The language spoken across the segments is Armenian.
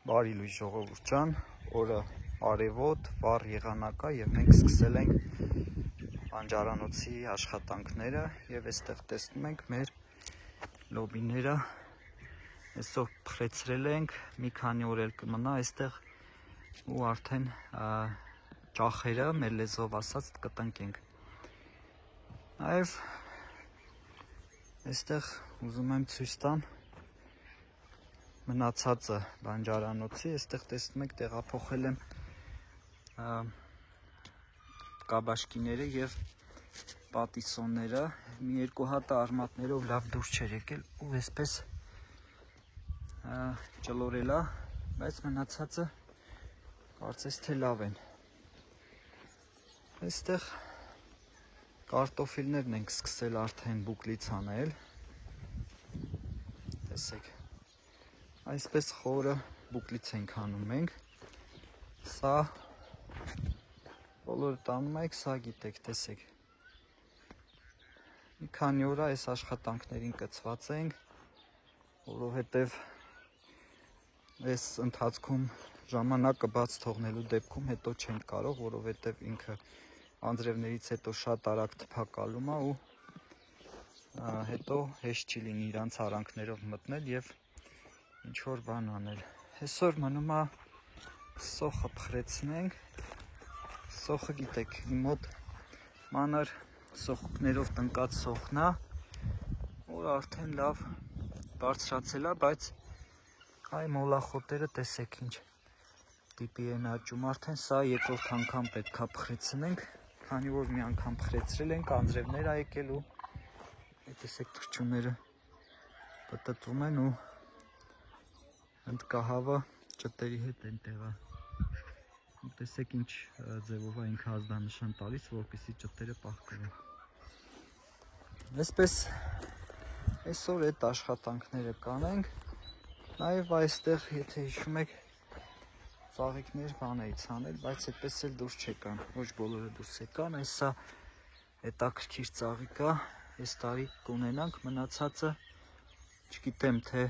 Բարի լույս ժողովուրդ ջան, օրը արևոտ, վառ եղանակա եւ մենք սկսել ենք բանջարանոցի աշխատանքները եւ այստեղ տեսնում ենք մեր լոբիները այսօր փխրեցրել ենք, մի քանի օր էլ կմնա այստեղ ու արդեն ճախերը մեր լեզվով ասած կտնկենք։ Նաեւ այստեղ ուզում եմ ցույց տամ մնացածը բանջարանոցի, այստեղ տեսնում եք տեղափոխել եմ կաբաշկիները եւ պատիսոնները, մի երկու հատը արմատներով լավ դուրս չէր եկել ու այսպես ճլորել է, բայց մնացածը կարծես թե լավ են։ Այստեղ կարտոֆիլներն ենք սկսել արդեն բուկլից անել, տեսեք։ Այսպես խորը բուկլից ենք անում մենք, սա բոլորը տանում եք, սա գիտեք, տեսեք։ Մի քանի օր այս աշխատանքներին կցված ենք, որովհետև այս ընթացքում ժամանակը բաց թողնելու դեպքում հետո չենք կարող, որովհետև ինքը անձրևներից հետո շատ արագ թփակալում է ու հետո հեշտ չի լինի իրանց արանքներով մտնել եւ ինչ որ բան անել։ Այսօր մնում է սոխը փխրեցնենք։ Սոխը գիտեք, իմ մոտ մանր սոխուկներով տնկած սոխն է, որ արդեն լավ բարձրացել է, բայց այ մոլախոտերը տեսեք ինչ տիպի են աճում։ Արդեն սա երկրորդ անգամ պետք է փխրեցնենք, քանի որ մի անգամ փխրեցրել ենք, անձրևներ ա եկել ու տեսեք թռչունները պտտվում են ու ընդկահավը ճտերի հետ են տեղա։ Տեսեք ինչ ձևով է ինքը ազդանշան տալիս, որպեսզի ճտերը պահկվեն։ Այսպես այսօր այդ աշխատանքները կանենք։ Նաև այստեղ, եթե հիշում եք, ծաղիկներ բան էի ցանել, բայց այդպես էլ դուրս չեկան, ոչ բոլորը դուրս եկան, այսա հետաքրքիր ծաղիկ է, այս տարի կունենանք, մնացածը չգիտեմ թե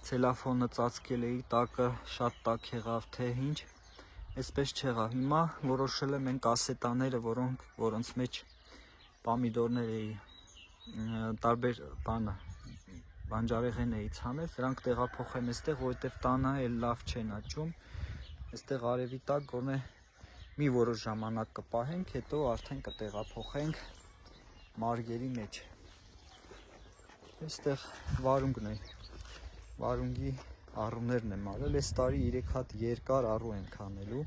ցելոֆոնը ծածկել էի, տակը շատ տաք եղավ թե ինչ, այսպես չեղավ։ Հիմա որոշել եմ այն կասետաները, որոնց մեջ պամիդորներ էի, տարբեր բանջարեղեն էի ցանել, դրանք տեղափոխեմ այստեղ, որովհետև տանը էլ լավ չեն աճում։ Այստեղ արևի տակ գոնե մի որոշ ժամանակ կպահենք, հետո արդեն կտեղափոխենք մարգերի մեջ։ Այստեղ վարունգն է, վարունգի առուներն եմ արել, այս տարի 3 հատ երկար առու ենք անելու,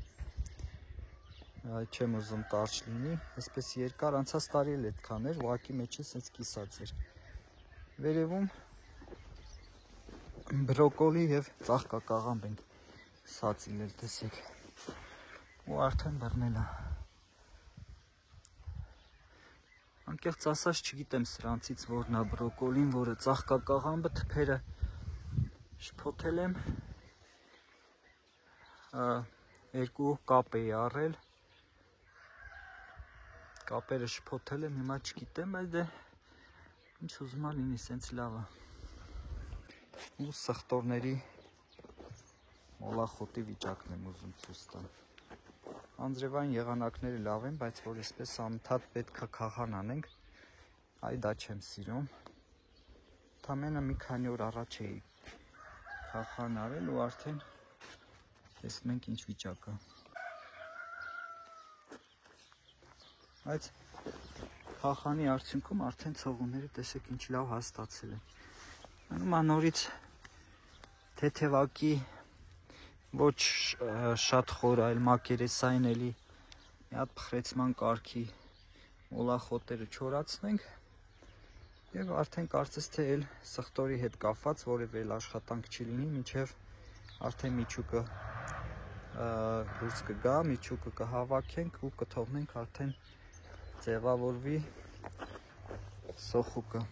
չեմ ուզում կարճ լինի, այսպես երկար, անցած տարի էլ այդքան էր, ուղղակի մեջը սենց կիսած էր։ Վերևում բրոկոլի եւ ծաղկակաղամբ ենք սածիլել, տեսեք, ու արդեն բռնել է։ Անկեղծ ասած չգիտեմ սրանցից որն է բրոկոլին, որը ծաղկակաղամբը, թփերը շփոթել եմ, երկու կապ էի առել, կապերը շփոթել եմ, հիմա չգիտեմ, բայց դե ինչ ուզում ա լինի, սենց լավ է։ Ու սխտորների մոլախոտի վիճակն եմ ուզում ցույց տամ։ Անձրևային եղանակները լավ են, բայց որ այսպես անընդհատ պետք է քաղան անենք, այ դա չեմ սիրում։ Ընդամենը մի քանի օր առաջ էի քաղան արել ու արդեն տեսնում ենք ինչ վիճակ է։ Բայց քաղանի արդյունքում արդեն ցողունները տեսեք ինչ լավ հաստացել են։ Մնում է նորից թեթևակի ոչ շատ խոր, այլ մակերեսային էլի մի հատ փխրեցման կարգի մոլախոտերը չորացնենք եւ արդեն կարծես թե էլ սխտորի հետ կապված որևէ աշխատանք չի լինի, մինչեւ արդեն միջուկը դուրս կգա, միջուկը կհավաքենք ու կթողնենք արդեն ձևավորվի սոխուկը։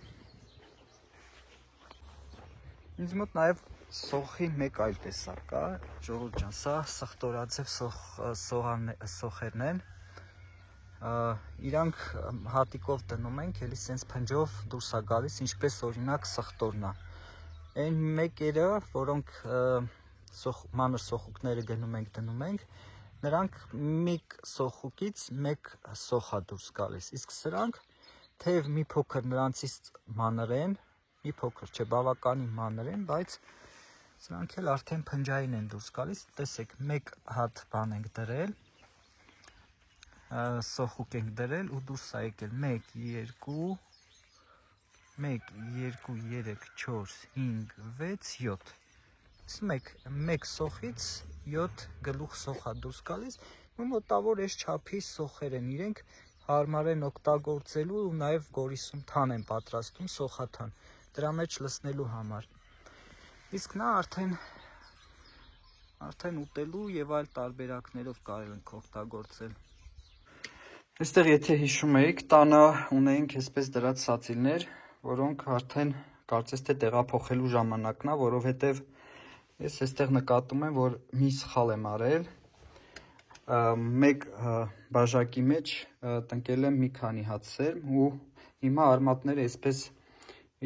Ինձ մոտ նաեւ սոխի մեկ այլ տեսակ կա, ժողովուրդ ջան, սա սխտորաձև սոխերն են, իրանք հատիկով տնում ենք, էլի սենց փնջով դուրս է գալիս, ինչպես օրինակ սխտորն է։ Այն մեկերը, որոնք մանր սոխուկները գնում ենք դնում ենք, նրանք մի սոխուկից մեկ սոխ է դուրս գալիս, իսկ սրանք թեև մի փոքր նրանցից մանր են, մի փոքր չէ, բավականին մանր են, բայց սրանք էլ արդեն փնջային են դուրս գալիս, տեսեք, մեկ հատ բան ենք դրել, սոխուկ ենք դրել ու դուրս է եկել 1, 2, 3, 4, 5, 6, 7, մեկ սոխից 7 գլուխ սոխ է դուրս գալիս, ու մոտավոր այս չափի սոխեր են, իրենք հարմար են օգտագործելու ու նաև գորիսում թան են պատրաստում, սոխաթան, դրա մեջ լցնելու համար, իսկ նա արդեն ուտելու և այլ տարբերակներով կարող ենք օգտագործել։ Այստեղ եթե հիշում եք, տանը ունեինք այսպես դրած սածիլներ, որոնք արդեն կարծես թե տեղափոխելու ժամանակն է, որովհետև ես այստեղ նկատում եմ, որ մի սխալ եմ արել, մեկ բաժակի մեջ տնկել եմ մի քանի հատ սերմ ու հիմա արմատները այսպես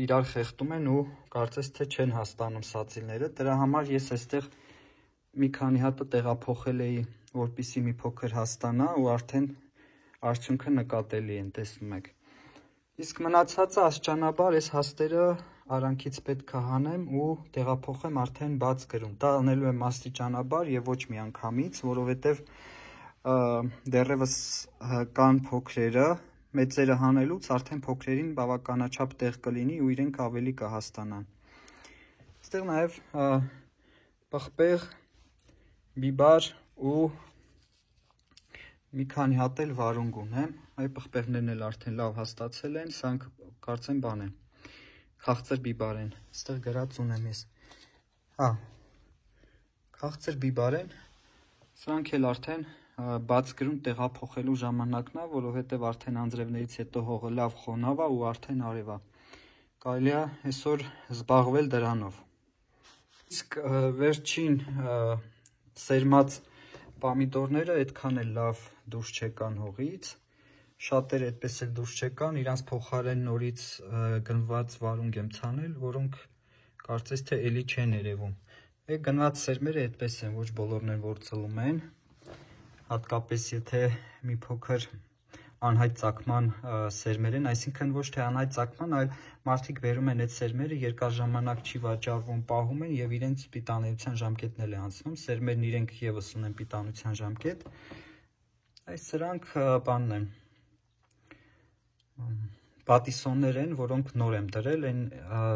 իրար խեղդում են ու կարծես թե չեն հաստանում սածիլները, դրա համար ես այստեղ մի քանի հատը տեղափոխել էի, որպեսզի մի փոքր հաստանա ու արդեն արդյունքը նկատելի են, տեսնում եք։ Իսկ մնացածը աստիճանաբար այս հաստերը արանքից պետք է հանեմ ու տեղափոխեմ արդեն բաց գրում։ Դա անելու եմ աստիճանաբար եւ ոչ միանգամից, որովհետեւ դեռևս կան փոքրերը, մեծերը հանելուց արդեն փոքրերին բավականաչափ տեղ կլինի ու իրենք ավելի կհաստանան։ Այստեղ նաեւ պղպեղ, բիբար ու մի քանի հատ էլ վարունգ ունեմ, այ պղպեղներն էլ արդեն լավ հաստացել են, սրանք կարծեմ բան են, քաղցր բիբար են, այստեղ գրած ունեմ ես, քաղցր բիբար են, սրանք էլ արդեն բաց գրում տեղափոխելու ժամանակն է, որովհետև արդեն անձրևներից հետո հողը լավ խոնավ է ու արդեն արև է, կարելի է այսօր զբաղվել դրանով։ Իսկ վերջին սերմած պամիդորները այդքան էլ լավ դուրս չեկան հողից, շատերը այդպես էլ դուրս չեկան, իրանց փոխարեն նորից գնված վարունգ եմ ցանել, որոնք կարծես թե էլի չեն երևում։ Գնված սերմերը այդպես են, ոչ բոլորն են որ ծլում են, հատկապես եթե մի փոքր անհայտ ծագման սերմեր են, այսինքն ոչ թե անհայտ ծագման, այլ մարդիկ բերում են այդ սերմերը, երկար ժամանակ չի վաճառվում, պահում են եւ իրենց պիտանության ժամկետն էլ է անցնում, սերմերն իրենք եւս ունեն պիտանության ժամկետ։ Այս սրանք բանն են, պատիսոններ են, որոնք նոր եմ դրել, այն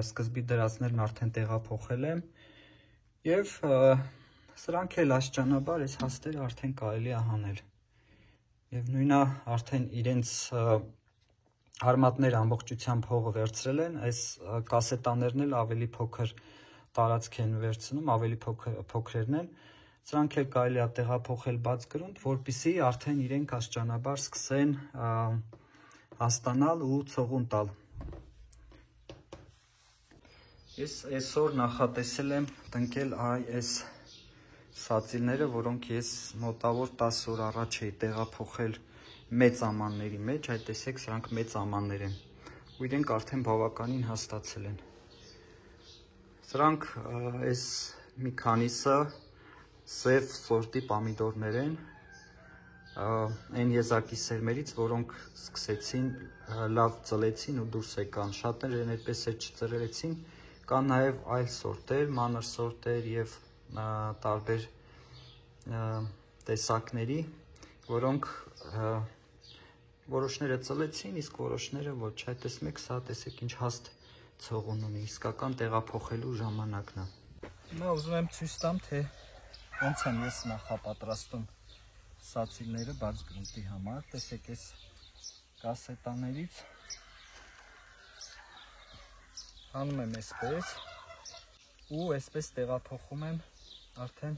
սկզբի դրածներն արդեն տեղափոխել եմ եւ սրանք էլ աստիճանաբար այս հաստերը արդեն կարելի է հանել։ Եվ նույնա արդեն իրենց արմատները ամբողջությամբ հողը վերցրել են, այս կասետաներն էլ ավելի փոքր տարածք են վերցնում, ավելի փոքրերն են, սրանք էլ կարելի է տեղափոխել բաց գրունտ, որպեսզի արդեն իրենք աստիճանաբար սկսեն հաստանալ ու ցողուն տալ։ Ես այսօր նախատեսել եմ տնկել այս սածիլները, որոնք ես մոտավոր 10 օր առաջ էի տեղափոխել մեծ ամանների մեջ, այդ տեսեք սրանք մեծ ամաններ են, ու իրենք արդեն բավականին հաստացել են։ Սրանք այս մի քանիսը սև սորտի պամիդորներ են, այն եզակի սերմերից, որոնք սկսեցին, լավ ծլեցին ու դուրս եկան, շատերը այդպես էլ չծրեցին, կան նաև այլ սորտեր, մանր սորտեր և տարբեր տեսակների, որոնք որոշները ծլեցին, իսկ որոշները ոչ, այդ տեսնում եք, սա տեսեք ինչ հաստ ցողուն ունի, իսկական տեղափոխելու ժամանակն է։ Հիմա ուզում եմ ցույց տամ, թե ոնց եմ ես նախապատրաստում սածիլները բաց գրունտի համար, տեսեք այս կասետաներից հանում եմ այսպես ու այսպես տեղափոխում եմ արդեն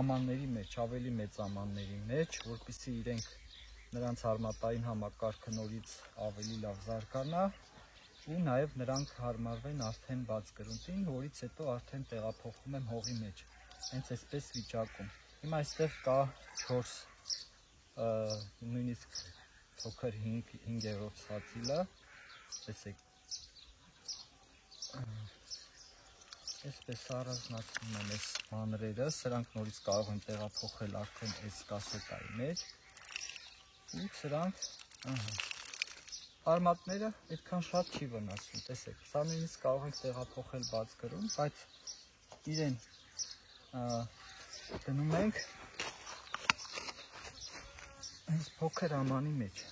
ամանների մեջ, ավելի մեծ ամանների մեջ, որպեսզի իրենք նրանց արմատային համակարգը նորից ավելի լավ զարգանա ու նաև նրանք հարմարվեն արդեն բաց գրունտին, որից հետո արդեն տեղափոխում եմ հողի մեջ, հենց այսպես վիճակում։ Հիմա այստեղ կա 4, նույնիսկ փոքր 5-րդ սածիլը, տեսեք, Այսպես առանձնացնում եմ այս մանրերը, սրանք նորից կարող են տեղափոխել արդեն այս կասետայի մեջ։ Ու սրանք, արմատները այդքան շատ չի վնասում, տեսեք, սա նույնիսկ կարող ենք տեղափոխել բաց գրում, բայց իրեն դնում ենք այս փոքր ամանի մեջ։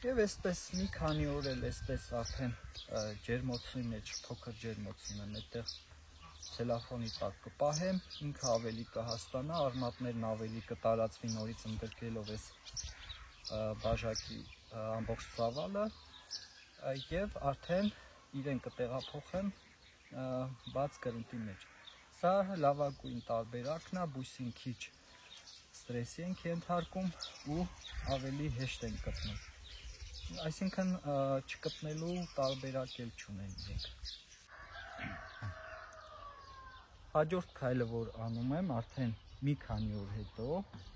Եվ այսպես մի քանի օր էլ այսպես արդեն ջերմոցի մեջ, փոքր ջերմոցում եմ, այդտեղ ցելոֆանի տակ կպահեմ, ինքը ավելի կհաստանա, արմատներն ավելի կտարածվի նորից ընդգրկելով այս բաժակի ամբողջ ծավալը եւ արդեն իրեն կտեղափոխեմ բաց գրունտի մեջ։ Սա լավագույն տարբերակն է, բույսին քիչ ստրեսի ենք ենթարկում ու ավելի հեշտ ենք գտնում։ Այսինքն չկպնելու տարբերակ էլ չունեն իրենք։ Հաջորդ քայլը, որ անում եմ արդեն մի քանի օր հետո,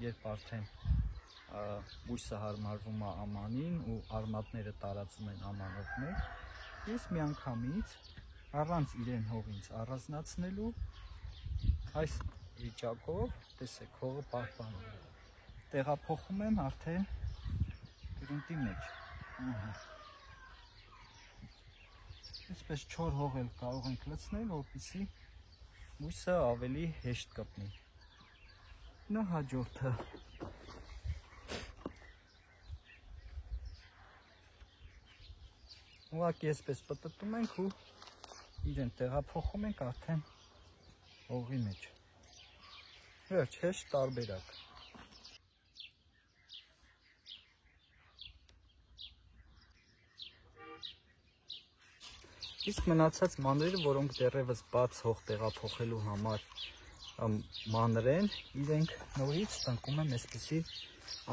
երբ արդեն բույսը հարմարվում է ամանին ու արմատները տարածում են ամանով մեկ, ես միանգամից առանց իրեն հողից առանձնացնելու այս վիճակով, տեսեք, հողը պահպանում եմ, տեղափոխում եմ արդեն գրունտի մեջ։ Այսպես չոր հող էլ կարող ենք լցնել, որպեսզի բույսը ավելի հեշտ կպնի։ Նա հաջորդը։ Ուղղակի այսպես պտտում ենք ու իրեն տեղափոխում ենք արդեն հողի մեջ։ Վերջ, հեշտ տարբերակ։ Իսկ մնացած մանրերը, որոնք դեռևս բաց հող տեղափոխելու համար մանր են, իրենք նորից տնկում եմ այսպիսի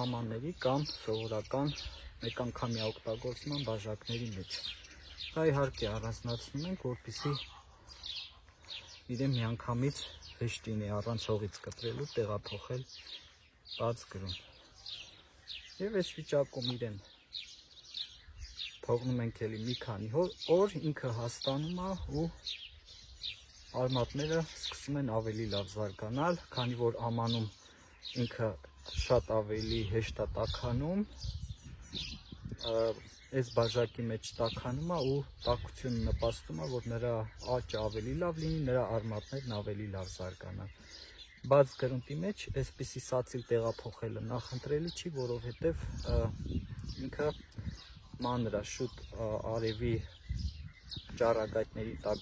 ամանների կամ սովորական մեկ անգամյա օգտագործման բաժակների մեջ։ Դա իհարկե առանձնացնում ենք, որպեսզի իրեն միանգամից հեշտ լինի առանց հողից կտրելու տեղափոխել բաց գրում։ Եվ այս վիճակում իրեն թողնում ենք էլի մի քանի օր, ինքը հաստանում է ու արմատները սկսում են ավելի լավ զարգանալ, քանի որ ամանում ինքը շատ ավելի հեշտ է տաքանում, այս բաժակի մեջ տաքանում է ու տաքությունը նպաստում է, որ նրա աճը ավելի լավ լինի, նրա արմատներն ավելի լավ զարգանան։ Բաց գրունտի մեջ այսպիսի սացիլ տեղափոխելը նախընտրելի չի, որովհետև ինքը մանր է, շուտ արևի ճառագայթների տակ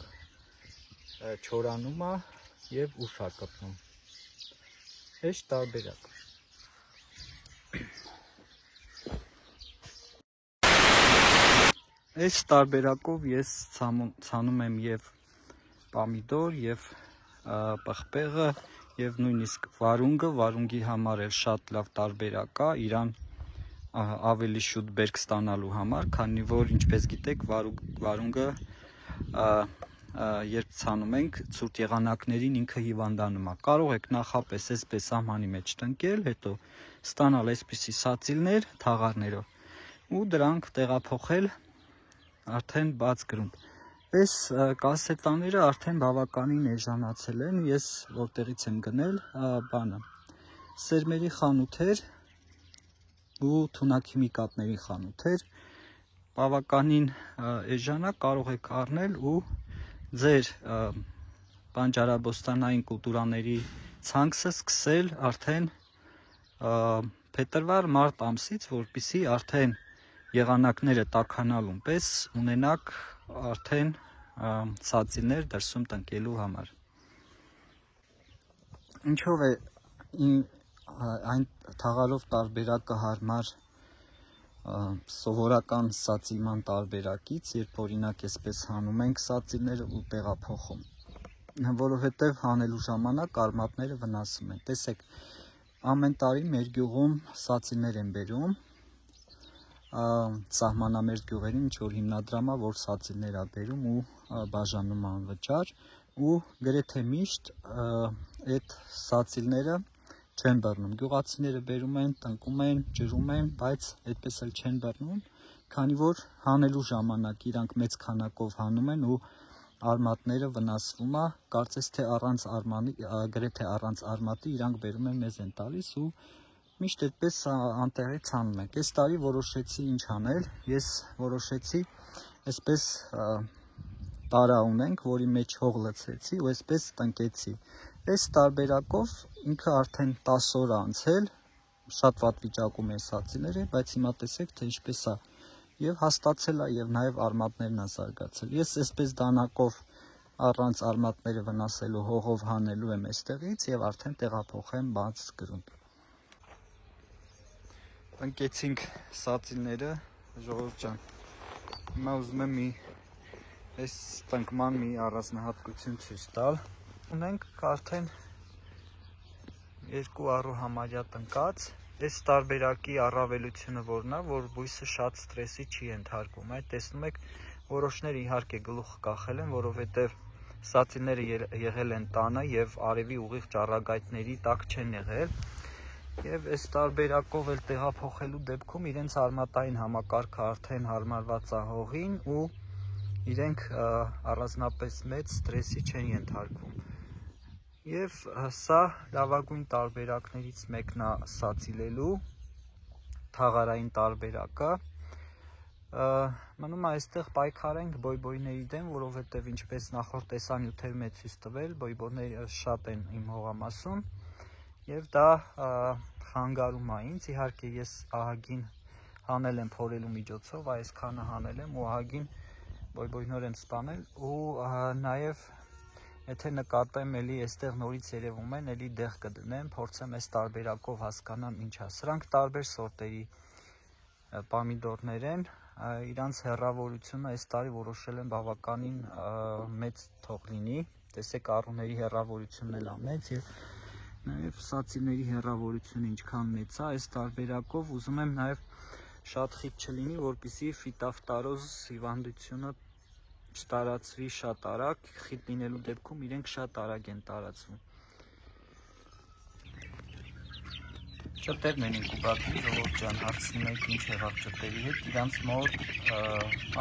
չորանում է և ուշ է կպնում։ Հեշտ տարբերակ։ Այս տարբերակով ես ցանում եմ և պամիդոր, և պղպեղը, և նույնիսկ վարունգը, վարունգի համար էլ շատ լավ տարբերակ է, իրան ավելի շուտ բերք ստանալու համար, քանի որ ինչպես գիտեք, վարունգը երբ ցանում ենք ցուրտ եղանակներին ինքը հիվանդանում է։ Կարող եք նախապես այսպես ամանի մեջ տնկել, հետո ստանալ այսպիսի սացիլներ թաղարներով ու դրանք տեղափոխել արդեն բաց գրունտ։ Այս կասետաները արդեն բավականին էժանացել են, ես որտեղից եմ գնել, սերմերի խանութ էր ու թունաքիմիկատների խանութ էր, բավականին էժան է, կարող եք առնել ու ձեր բանջարաբոստանային կուլտուրաների ցանքսը սկսել արդեն փետրվար-մարտ ամսից, որպեսզի արդեն եղանակները տաքանալուն պես ունենաք արդեն սացիլներ դրսում տնկելու համար։ Ինչով է այն թաղալով տարբերակը հարմար սովորական սացիլման տարբերակից, երբ օրինակ այսպես հանում ենք սացիլները ու տեղափոխում, որովհետև հանելու ժամանակ արմատները վնասում են։ Տեսեք, ամեն տարի մեր գյուղում սացիլներ են բերում, սահմանամերձ գյուղերին ինչ որ հիմնադրամ է, որ սացիլներ է բերում ու բաժանում անվճար, ու գրեթե միշտ այդ սացիլները չեն բռնում։ Գյուղացիները բերում են, տնկում են, ջրում են, բայց այդպես էլ չեն բռնում, քանի որ հանելու ժամանակ իրանք մեծ քանակով հանում են ու արմատները վնասվում է, կարծես թե առանց արմանի, գրեթե առանց արմատի իրանք բերում են մեզ են տալիս ու միշտ այդպես անտեղից հանում ենք։ Այս տարի որոշեցի ինչ անել, ես որոշեցի այսպես տարա ունենք, որի մեջ հող լցեցի ու այսպես տնկեցի։ Այս տարբերակով ինքը արդեն 10 օր անցել, շատ վատ վիճակում է սացիլները, բայց հիմա տեսեք, թե ինչպես է եւ հաստացել է եւ նաեւ արմատներն է զարգացել։ Ես այսպես դանակով առանց արմատները վնասելու հողով հանելու եմ այստեղից եւ արդեն տեղափոխեմ բաց գրունտ։ Տնկեցինք սացիլները, ժողովուրդ ջան։ Հիմա ուզում եմ այս տնկման մի առանձնահատկություն ցույց տալ։ Ունենք արդեն 2 առու համարյա տնկած։ Այս տարբերակի առավելությունը որն է, որ բույսը շատ ստրեսի չի ենթարկվում։ Այդ տեսնում եք, որոշները իհարկե գլուխը կախել են, որովհետև սացիլները եղել են տանը եւ արևի ուղիղ ճառագայթների տակ չեն եղել։ Եվ այս տարբերակով էլ տեղափոխելու դեպքում իրենց արմատային համակարգը արդեն հարմարված է հողին ու իրենք առանձնապես մեծ ստրեսի չեն ենթարկվում։ Եվ սա լավագույն տարբերակներից մեկն է սացիլելու, թաղարային տարբերակը։ Մնում է այստեղ պայքարենք բոյբոյների դեմ, որովհետև ինչպես նախորդ տեսանյութերում է ցույց տվել, բոյբոյները շատ են իմ հողամասում եւ դա խանգարում է ինձ։ Իհարկե ես ահագին հանել եմ փորելու միջոցով, այսքանը հանել եմ ու ահագին բոյբոյներ եմ սպանել ու նաեւ եթե նկատեմ էլի այստեղ նորից երևում են, էլի դեղ կդնեմ, փորձեմ այս տարբերակով հասկանամ ինչ է։ Սրանք տարբեր սորտերի պամիդորներ են, իրանց հեռավորությունը այս տարի որոշել եմ բավականին մեծ թող լինի, տեսեք առուների հեռավորությունն էլ է մեծ եւ նաեւ սացիլների հեռավորությունը ինչքան մեծ է, այս տարբերակով ուզում եմ նաեւ շատ խիտ չլինի, որպեսզի ֆիտոֆտարոզ հիվանդությունը չտարածվի շատ արագ, խիտ լինելու դեպքում իրենք շատ արագ են տարածվում։ Ճտերն են ինկուբատորի, ժողովուրդ ջան, հարցնում եք ինչ եղավ ճտերի հետ, իրանց մոտ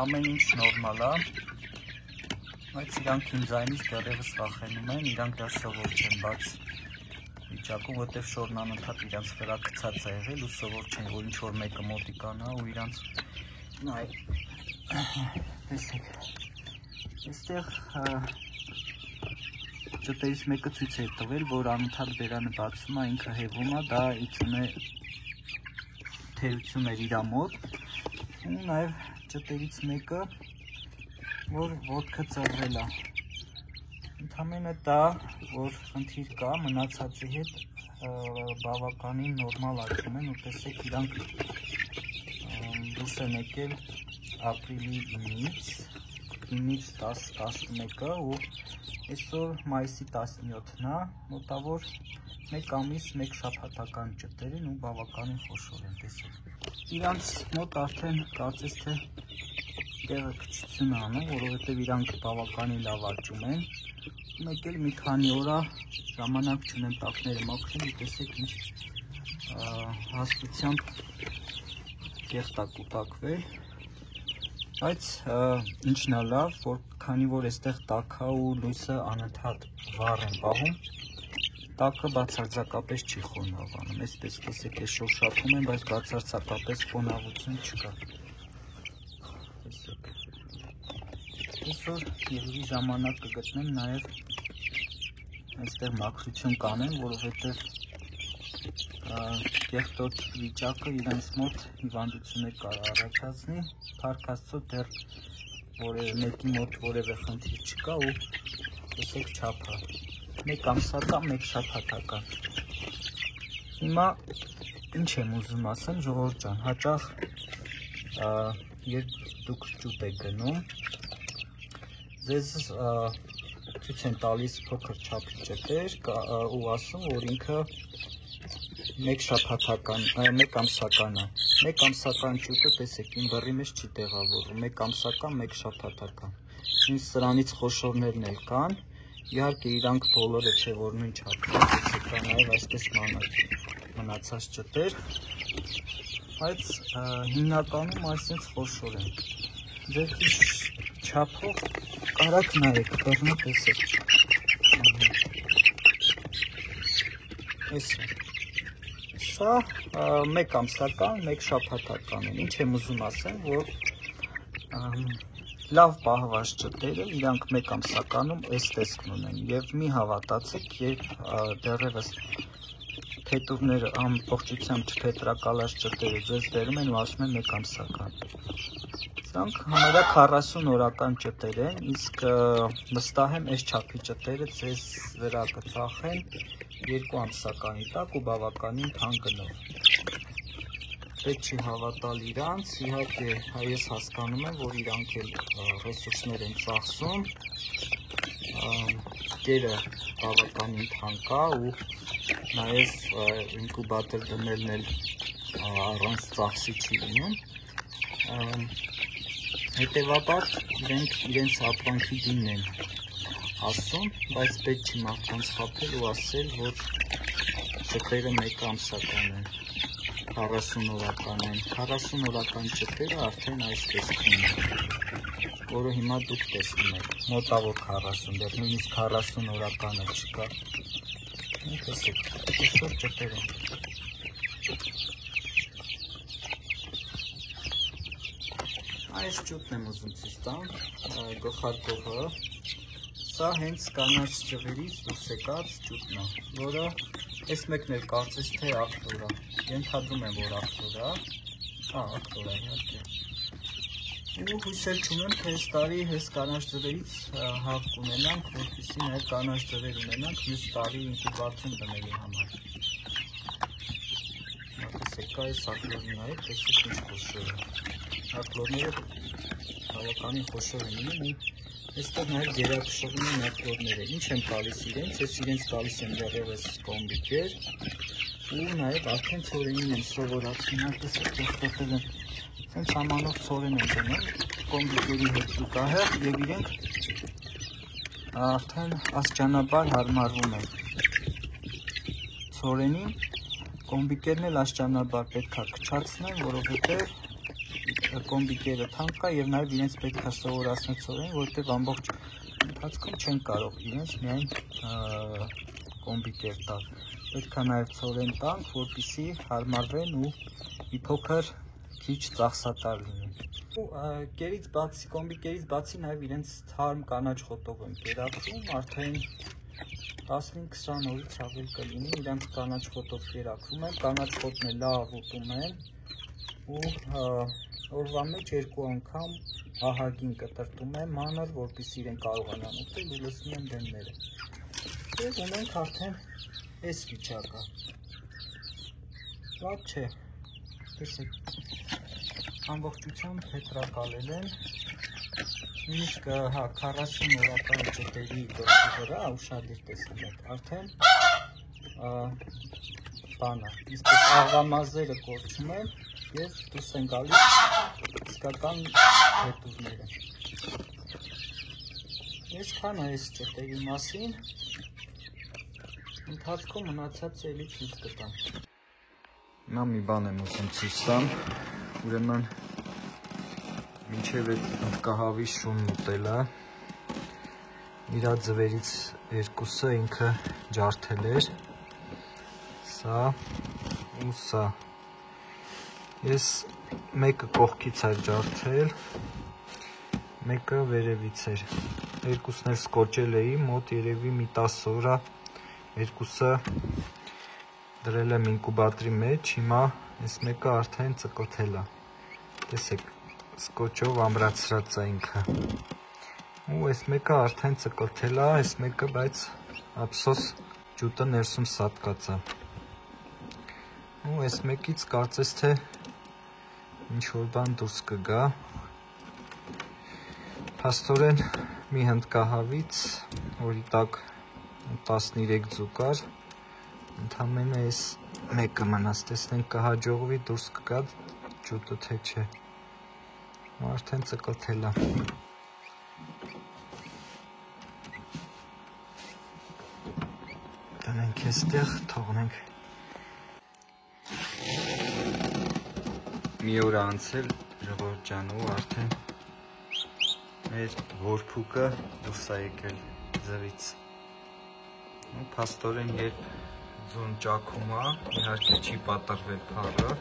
ամեն ինչ նորմալ է, բայց իրանք իմ ձայնից դեռևս վախենում են, իրանք դեռ սովոր չեն բաց վիճակում, որտեղ շորն անընդհատ իրանց վրա գցած է եղել ու սովոր չեն, որ ինչ որ մեկը մոտիկանա ու իրանց նայ տեսեք այստեղ ճտերից մեկը ցույց է տվել, որ անընդհատ բերանը բացում է, ինքը հևում է, դա իցուն է թերություն էր իր մոտ ու նաև ճտերից մեկը, որ ոտքը ծռվել է։ Ընդամենը դա, որ խնդիր կա, մնացածի հետ բավականին նորմալ աճում են ու տեսեք իրանք դուրս են եկել ապրիլի 9-ից 10-11 ու այսօր մայիսի 17-ն է, մոտավոր 1 ամիս 1 շաբաթական ճտեր են ու բավականին խոշոր են, տեսեք։ Իրանց մոտ արդեն կարծես թե տեղը քչություն անում, որովհետև իրանք բավականին լավ աճում են։ Մեկ էլ մի քանի օրա ժամանակ չունեմ տակները մաքրել ու տեսեք ինչ հաստությամբ կեղտ է կուտակվել։ Բայց ինչն է լավ, որ քանի որ այստեղ տաք է ու լույսը անընդհատ վառ են պահում, տակը բացարձակապես չի խոնավանում, այսպես տեսեք ես շոշափում եմ, բայց բացարձակապես խոնավություն չկա։ Այսօր երևի ժամանակ կգտնեմ նաև այստեղ մաքրություն կանեմ, որովհետև կեղտոտ վիճակը իրենց մոտ հիվանդություններ կարող առաջացնի, փառք Աստծո դեռ մեկի մոտ որևէ խնդիր չկա ու տեսեք չափը, 1 ամսական, 1 շաբաթական։ Հիմա ինչ եմ ուզում ասեմ, ժողովուրդ ջան, հաճախ երբ դուք ճուտ եք գնում, ձեզ ցույց են տալիս փոքր չափի ճտեր ու ասում, որ ինքը 1 շաբաթական, 1 ամսական է։ 1 ամսական ճուտը տեսեք իմ բռի մեջ չի տեղավորվում, 1 ամսական, 1 շաբաթական։ Ինձ սրանից խոշորներն էլ կան Իհարկե իրանք բոլորը չէ որ նույն չափի են, կա նաև այսպես մնացած ճտեր, բայց հիմնականում այսպես խոշոր են։ Ձեր չափով կարակ նայեք, բռնը տեսեք։ Սա մեկ ամսական, մեկ շաբաթական են, ինչ եմ ուզում ասեմ, որ լավ պահված ճտերը, իրանք մեկ ամսականում այս տեսքն ունեն և մի հավատացեք, երբ դեռևս փետուրները ամբողջությամբ չփետրակալած ճտերը ձեզ բերում են ու ասում են մեկ ամսական։ Սրանք համարյա 40 օրական ճտեր են, իսկ վստահ եմ այս չափի ճտերը ձեզ վրա կծախեն 2 ամսականի տակ ու բավականին թանկ գնով։ Պետք չի հավատալ իրանց, իհարկե ես հասկանում եմ, որ իրանք էլ ռեսուրսներ են ծախսում, կերը բավականին թանկ է ու նաև ինկուբատոր դնելն էլ առանց ծախսի չի լինում, հետևաբար իրենք իրենց ապրանքի դիմն են ասում, բայց պետք չի մարդկանց խաբել ու ասել, որ ճտերը մեկ ամսական են։ 40 օրական են, 40 օրական ճտերը արդեն այս տեսքին են, որը հիմա դուք տեսնում եք, մոտավոր 40, դեռ նույնիսկ 40 օրականը չկա, տեսեք, խոշոր ճտեր են։ Այս ճուտն եմ ուզում ցույց տամ, գլխարկողը, սա հենց կանաչ ճղերից դուրս եկած ճուտն է, որը այս մեկն էլ կարծես թե ակտոր է, ենթադրում եմ, որ ակտոր է, ակտոր է, իհարկե։ Ու հույսեր չունեմ, թե այս տարի հենց կանաչ ձվերից հավ կունենանք, որպեսզի նաև կանաչ ձվեր ունենանք մյուս տարի ինկուբատորում դնելու համար։ Տեսեք, կա այս ակլորին նայեք, տեսեք ինչ խոշոր է։ Ակլորները բավականին խոշոր են լինում ու այստեղ նաև գերակշռում են ակլորները։ Ինչ եմ տալիս իրենց, ես իրենց տալիս եմ դեռևս կոմբիկեր ու նաև արդեն ցորենին եմ սովորացնում, տեսեք ողջոտել եմ, հենց ամանով ցորեն եմ դնում, կոմբիկերի հետ զուգահեռ և իրենք արդեն աստիճանաբար հարմարվում են ցորենին, կոմբիկերն էլ աստիճանաբար պետք է քչացնեն, որովհետև կոմբիկերը թանկ կա և նաև իրենց պետք է սովորացնել ցորենին, որովհետև ամբողջ ընթացքում չեն կարող իրենց միայն կոմբիկեր տալ։ Պետք է նաև ցորեն տանք, որպեսզի հարմարվեն ու մի փոքր քիչ ծախսատար լինեն։ Ու կոմբիկերից բացի նաև իրենց թարմ կանաչ խոտով եմ կերակրում, արդեն 15-20 օրից ավել կլինի, իրանց կանաչ խոտով կերակրում եմ, կանաչ խոտն է լավ ուտում եմ ու օրվա մեջ 2 անգամ ահագին կտրտում եմ մանր, որպեսզի իրեն կարողանան ուտել ու լցնում եմ դեմները։ Եվ ունենք արդեն այս վիճակը։ Լավ չէ, տեսեք, ամբողջությամբ փետրակալել են, նույնիսկ 40 օրական ճտերի գլխի վրա, ուշադիր տեսնում եք, արդեն բանը, իսկս աղվամազերը կորչում են և դուրս են գալիս իսկական փետուրները։ Այսքան է այս ճտերի մասին, ընթացքում մնացած էլի ցույց կտամ։ Հիմա մի բան եմ ուզում ցույց տամ, ուրեմն մինչև այդ հնդկահավի շունն ուտելը իր ձվերից երկուսը ինքը ջարդել էր, սա ու սա։ Ես մեկը կողքից էր ջարդել, մեկը վերևից էր։ Երկուսն էլ սկոճել էի, մոտ երևի մի 10 օրա երկուսը դրել եմ ինկուբատորի մեջ, հիմա այս մեկը արդեն ծկլթել է։ Տեսեք, սկոճով ամրացրած է ինքը։ Ու այս մեկը արդեն ծկլթել է, այս մեկը բայց ափսոս ջուտը ներսում սատկած է։ Ու այս մեկից կարծես թե ինչ-որ բան դուրս կգա։ Փաստորեն մի հնդկահավից, որի տակ 13 ձու կար, ընդամենը այս մեկը մնաց, տեսնենք կհաջողվի դուրս կգա ջուտը թե չէ։ Ու արդեն ծկլթել է։ այստեղ թողնենք։ Մի օր անցել ժողովուրդ ջան ու արդեն մեր որփուկը դուրս է եկել ձվից։ Ու փաստորեն երբ ձուն ճաքում է, իհարկե չի պատրվել փառը,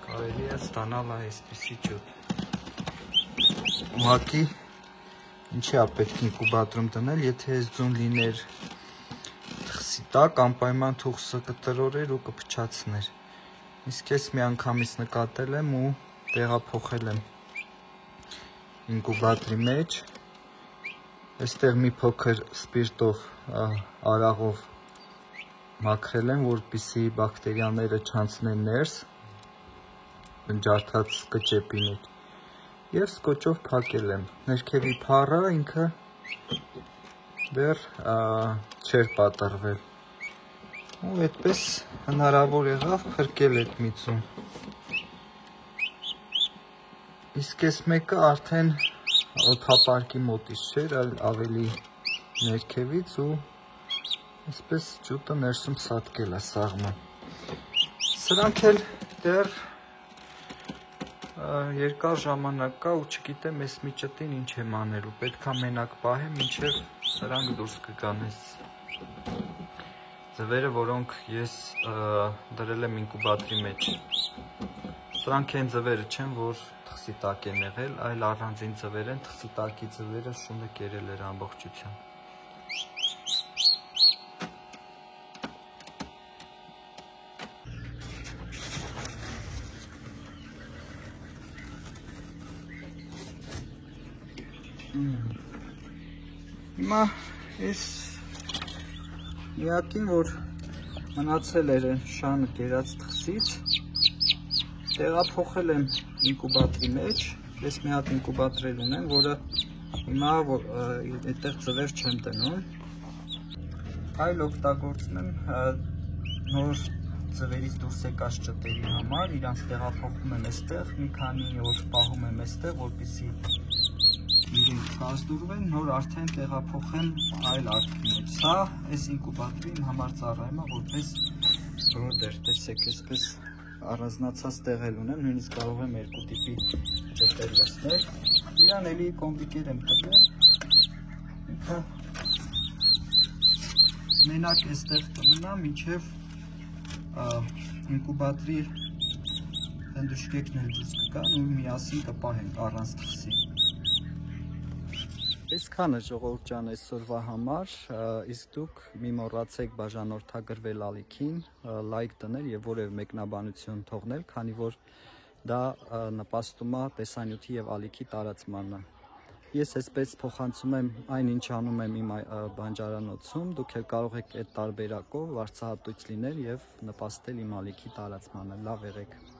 կարելի է ստանալ այսպիսի ջուտ։ Ուղղակի ինչի է պետք ինկուբատորում դնել, եթե այս ձուն լիներ թխսի տակ, անպայման թուղթը կտրորեր ու կփչացներ։ Իսկ ես մի անգամից նկատել եմ ու տեղափոխել եմ ինկուբատորի մեջ։ Այստեղ մի փոքր սպիրտով, արաղով մաքրել եմ, որպեսզի բակտերիաները չանցնեն ներս, ջարդած կճեպի մեջ, և սկոճով փակել եմ։ Ներքևի փառը ինքը դեռ չէր պատրվել։ Ու այդպես հնարավոր եղավ փրկել այդ մի ձուն։ Իսկ այս մեկը արդեն օդապարկի մոտից չէր, այլ ավելի ներքևից ու այսպես ջուտը ներսում սատկել է սաղմը։ Սրանք էլ դեռ երկար ժամանակ կա ու չգիտեմ այս մի ճտին ինչ եմ անելու, պետք է մենակ պահեմ, մինչև սրանք դուրս կգան այս ձվերը, որոնք ես դրել եմ ինկուբատորի մեջ։ Սրանք այն ձվերը չեն, որ թխսի տակ են եղել, այլ առանձին ձվեր են, թխսի տակի ձվերը շունը կերել էր ամբողջությամբ։ Հիմա այս միակին, որ մնացել էր շանը կերած թխսից, տեղափոխել եմ ինկուբատորի մեջ, ես մի հատ ինկուբատոր ունեմ, որը հիմա այդտեղ ձվեր չեմ դնում, այլ օգտագործում եմ նոր ձվերից դուրս եկած ճտերի համար, իրանց տեղափոխում եմ այստեղ, մի քանի օր պահում եմ այստեղ, որպեսզի իրենք կազդուրվեն, նոր արդեն տեղափոխեմ այլ արկի մեջ։ Սա այս ինկուբատորի համար ծառայում է որպես բրոդեր, տեսեք, այսպես առանձնացած տեղել ունեմ, նույնիսկ կարող եմ երկու տիպի ճտեր լցնել։ Իրան էլի կոմպիկեր եմ տվել, ինքը մենակ այստեղ կմնա, մինչև ինկուբատորի հնդուշկեքն էլ դուրս կգան ու միասին կպահենք առանց թխսի։ Այսքանը ժողովուրդ ջան այսօրվա համար, իսկ դուք մի մոռացեք բաժանորդագրվել ալիքին, լայք դնել եւ որևէ մեկնաբանություն թողնել, քանի որ դա նպաստում է տեսանյութի եւ ալիքի տարածմանը։ Ես այսպես փոխանցում եմ այն, ինչ անում եմ իմ բանջարանոցում, դուք էլ կարող եք այդ տարբերակով վարձահատույց լինել եւ նպաստել իմ ալիքի տարածմանը։ Լավ եղեք։